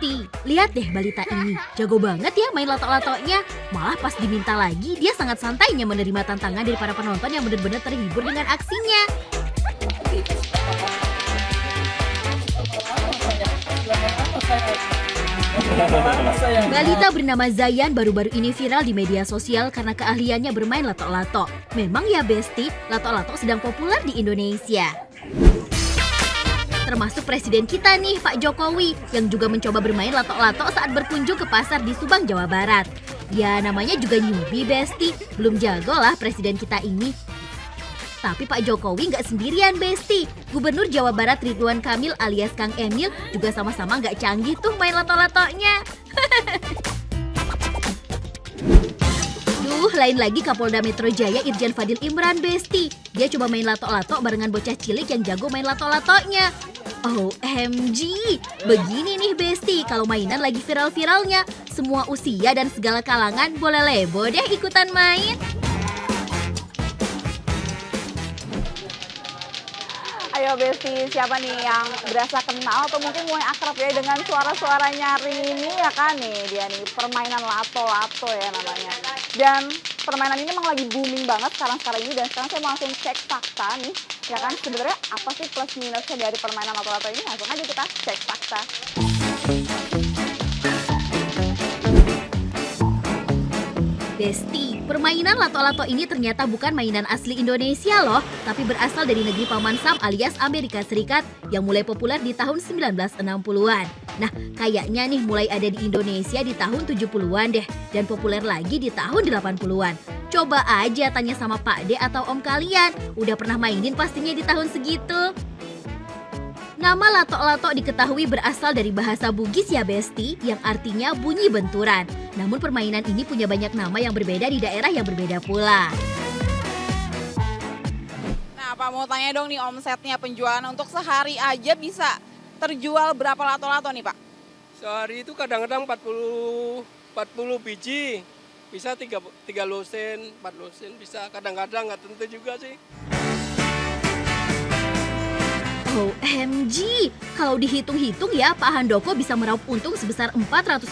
Besti, lihat deh balita ini. Jago banget ya main lato-latonya. Malah pas diminta lagi, dia sangat santainya menerima tantangan dari para penonton yang benar-benar terhibur dengan aksinya. Balita bernama Zayan baru-baru ini viral di media sosial karena keahliannya bermain lato-lato. Memang ya Besti, lato-lato sedang populer di Indonesia. Termasuk presiden kita nih, Pak Jokowi, yang juga mencoba bermain lato-lato saat berkunjung ke pasar di Subang, Jawa Barat. Ya namanya juga newbie Besti, belum jago lah presiden kita ini. Tapi Pak Jokowi nggak sendirian Besti. Gubernur Jawa Barat Ridwan Kamil alias Kang Emil juga sama-sama nggak canggih tuh main lato-latonya. Lain lagi Kapolda Metro Jaya Irjen Fadil Imran Besti. Dia coba main lato-lato barengan bocah cilik yang jago main lato-latonya. OMG, begini nih Besti, kalau mainan lagi viral-viralnya, semua usia dan segala kalangan boleh lebo deh ikutan main. Ayo Besti, siapa nih yang berasa kenal atau mungkin mulai akrab ya dengan suara-suara nyaring ini ya kan nih, dia nih permainan lato-lato ya namanya. Dan permainan ini memang lagi booming banget sekarang ini, dan sekarang saya mau langsung cek fakta nih ya kan, sebenarnya apa sih plus minusnya dari permainan lato-lato ini. Langsung aja kita cek fakta. Besti, permainan lato-lato ini ternyata bukan mainan asli Indonesia loh, tapi berasal dari negeri Paman Sam alias Amerika Serikat yang mulai populer di tahun 1960-an. Nah, kayaknya nih mulai ada di Indonesia di tahun 70-an deh, dan populer lagi di tahun 80-an. Coba aja tanya sama Pak De atau Om kalian, udah pernah mainin pastinya di tahun segitu. Nama lato-lato diketahui berasal dari bahasa Bugis ya Besti, yang artinya bunyi benturan. Namun permainan ini punya banyak nama yang berbeda di daerah yang berbeda pula. Nah Pak, mau tanya dong nih, omsetnya penjualan untuk sehari aja bisa terjual berapa lato-lato nih Pak? Sehari itu kadang-kadang 40 biji, bisa 3 losen, 4 losen, bisa kadang-kadang nggak tentu juga sih. OMG, kalau dihitung-hitung ya Pak Handoko bisa meraup untung sebesar Rp400.000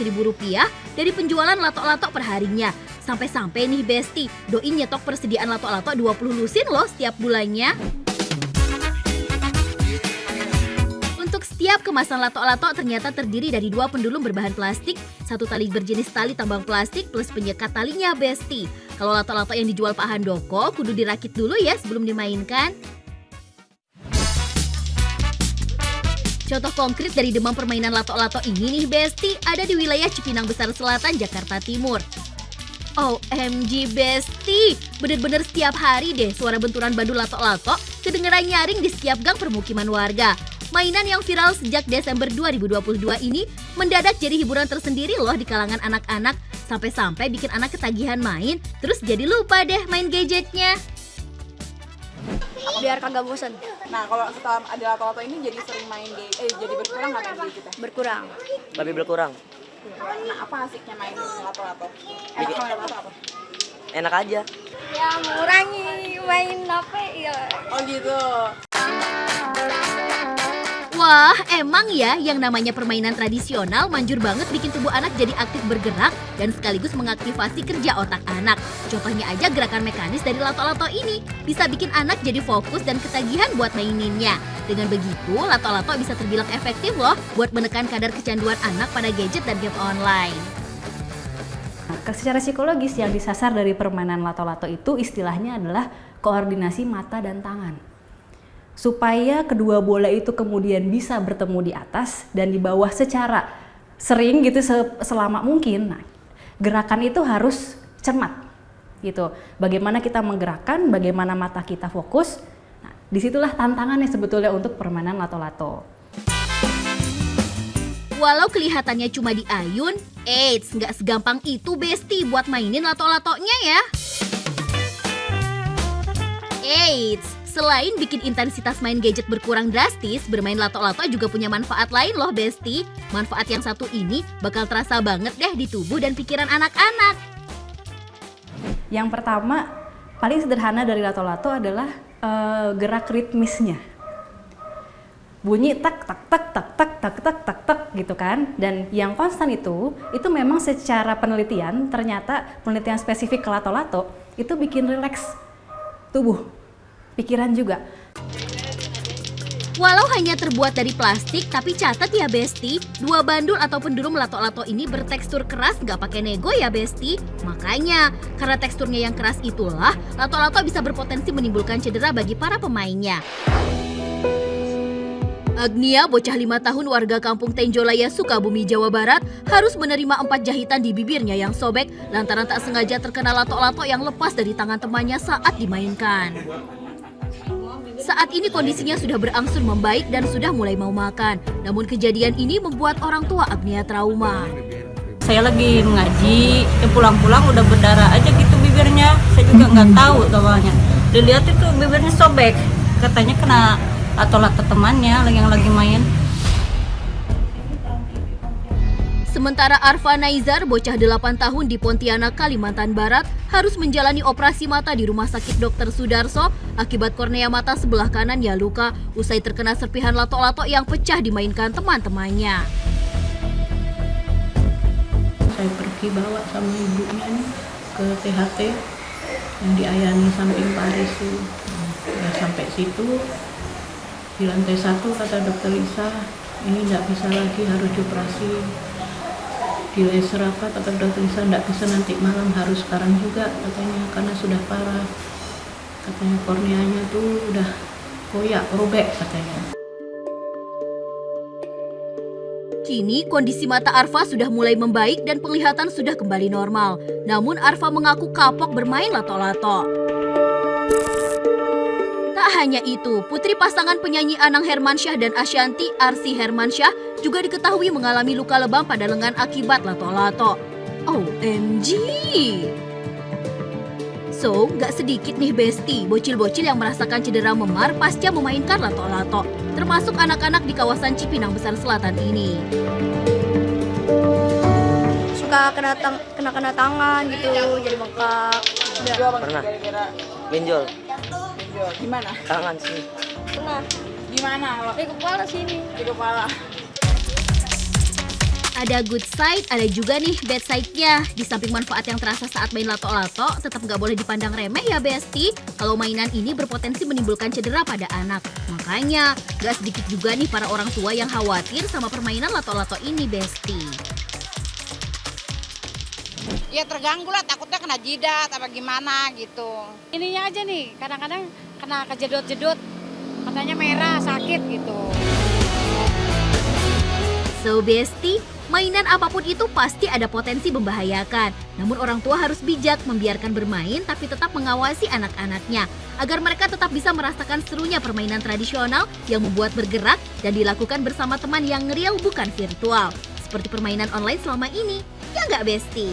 dari penjualan lato-lato perharinya. Sampai-sampai nih Besti, doi nyetok persediaan lato-lato 20 lusin loh setiap bulannya. Untuk setiap kemasan lato-lato ternyata terdiri dari 2 pendulum berbahan plastik, 1 tali berjenis tali tambang plastik plus penyekat talinya Besti. Kalau lato-lato yang dijual Pak Handoko kudu dirakit dulu ya sebelum dimainkan. Contoh konkret dari demam permainan lato-lato ini nih Besti, ada di wilayah Cipinang Besar Selatan, Jakarta Timur. OMG Besti, bener-bener setiap hari deh suara benturan bandul lato-lato kedengeran nyaring di setiap gang permukiman warga. Mainan yang viral sejak Desember 2022 ini mendadak jadi hiburan tersendiri loh di kalangan anak-anak. Sampai-sampai bikin anak ketagihan main, terus jadi lupa deh main gadgetnya. Biar kagak bosan. Nah kalau setelah ada lato-lato ini jadi sering main jadi berkurang nggak main gadgetnya? Berkurang. Lebih berkurang. Nah apa asiknya main lato-lato? Bikin- Main lato apa? Enak aja. Ya mengurangi main apa ya. Oh gitu. Wah, emang ya yang namanya permainan tradisional manjur banget bikin tubuh anak jadi aktif bergerak dan sekaligus mengaktifasi kerja otak anak. Contohnya aja gerakan mekanis dari lato-lato ini bisa bikin anak jadi fokus dan ketagihan buat maininnya. Dengan begitu, lato-lato bisa terbilang efektif loh buat menekan kadar kecanduan anak pada gadget dan game online. Secara psikologis yang disasar dari permainan lato-lato itu istilahnya adalah koordinasi mata dan tangan. Supaya kedua bola itu kemudian bisa bertemu di atas dan di bawah secara sering gitu selama mungkin. Nah, gerakan itu harus cermat gitu. Bagaimana kita menggerakkan, bagaimana mata kita fokus. Nah, disitulah tantangannya sebetulnya untuk permainan lato-lato. Walau kelihatannya cuma di ayun, eits, nggak segampang itu Besti buat mainin lato-latonya ya. Eits, selain bikin intensitas main gadget berkurang drastis, bermain lato-lato juga punya manfaat lain loh Besti. Manfaat yang satu ini bakal terasa banget deh di tubuh dan pikiran anak-anak. Yang pertama, paling sederhana dari lato-lato adalah gerak ritmisnya. bunyi tak tak tak tak tak tak tak tak tak gitu kan. Dan yang konstan itu memang secara penelitian, ternyata penelitian spesifik ke lato-lato itu bikin rileks tubuh, pikiran juga. Walau hanya terbuat dari plastik, tapi catat ya Besti, dua bandul ataupun drum lato-lato ini bertekstur keras, nggak pakai nego ya Besti. Makanya, karena teksturnya yang keras itulah, lato-lato bisa berpotensi menimbulkan cedera bagi para pemainnya. Agnia, bocah 5 tahun warga kampung Tenjolaya, Sukabumi, Jawa Barat, harus menerima 4 jahitan di bibirnya yang sobek lantaran tak sengaja terkena lato-lato yang lepas dari tangan temannya saat dimainkan. Saat ini kondisinya sudah berangsur membaik dan sudah mulai mau makan. Namun kejadian ini membuat orang tua Agnia trauma. Saya lagi mengaji, pulang-pulang udah berdarah aja gitu bibirnya. Saya juga nggak tahu awalnya. Dilihat itu bibirnya sobek. Katanya kena lato-lato temannya yang lagi main. Sementara Arfa Naizar, bocah 8 tahun di Pontianak, Kalimantan Barat, harus menjalani operasi mata di Rumah Sakit Dr. Sudarso akibat kornea mata sebelah kanannya luka usai terkena serpihan lato-lato yang pecah dimainkan teman-temannya. Saya pergi bawa sama ibunya nih ke THT yang di Ayani samping Paris itu. Ya, sampai situ di lantai 1 kata dokter Lisa, ini nggak bisa lagi, harus dioperasi. Di laser apa kata dokter Lisa, nggak bisa nanti malam, harus sekarang juga katanya karena sudah parah. Katanya korneanya tuh udah koyak, robek katanya. Kini kondisi mata Arfa sudah mulai membaik dan penglihatan sudah kembali normal. Namun Arfa mengaku kapok bermain lato-lato. Tak hanya itu, putri pasangan penyanyi Anang Hermansyah dan Ashanti, Arsy Hermansyah, juga diketahui mengalami luka lebam pada lengan akibat lato-lato. OMG! So, gak sedikit nih Besti, bocil-bocil yang merasakan cedera memar pasca memainkan lato-lato, termasuk anak-anak di kawasan Cipinang Besar Selatan ini. Suka kena tangan gitu, jadi bengkak. Pernah. Benjol. Gimana? Tangan sih. Pernah Di mana? di kepala sini. Di kepala. Ada good side, ada juga nih bad side-nya. Di samping manfaat yang terasa saat main lato-lato, tetap nggak boleh dipandang remeh ya Besti. Kalau mainan ini berpotensi menimbulkan cedera pada anak. Makanya, nggak sedikit juga nih para orang tua yang khawatir sama permainan lato-lato ini Besti. Ya terganggu lah, takutnya kena jidat apa gimana gitu. Ininya aja nih, kadang-kadang kena kejedot-jedot, katanya merah, sakit gitu. So Besti, mainan apapun itu pasti ada potensi membahayakan. Namun orang tua harus bijak membiarkan bermain tapi tetap mengawasi anak-anaknya agar mereka tetap bisa merasakan serunya permainan tradisional yang membuat bergerak dan dilakukan bersama teman yang real bukan virtual. Seperti permainan online selama ini, ya nggak Besti?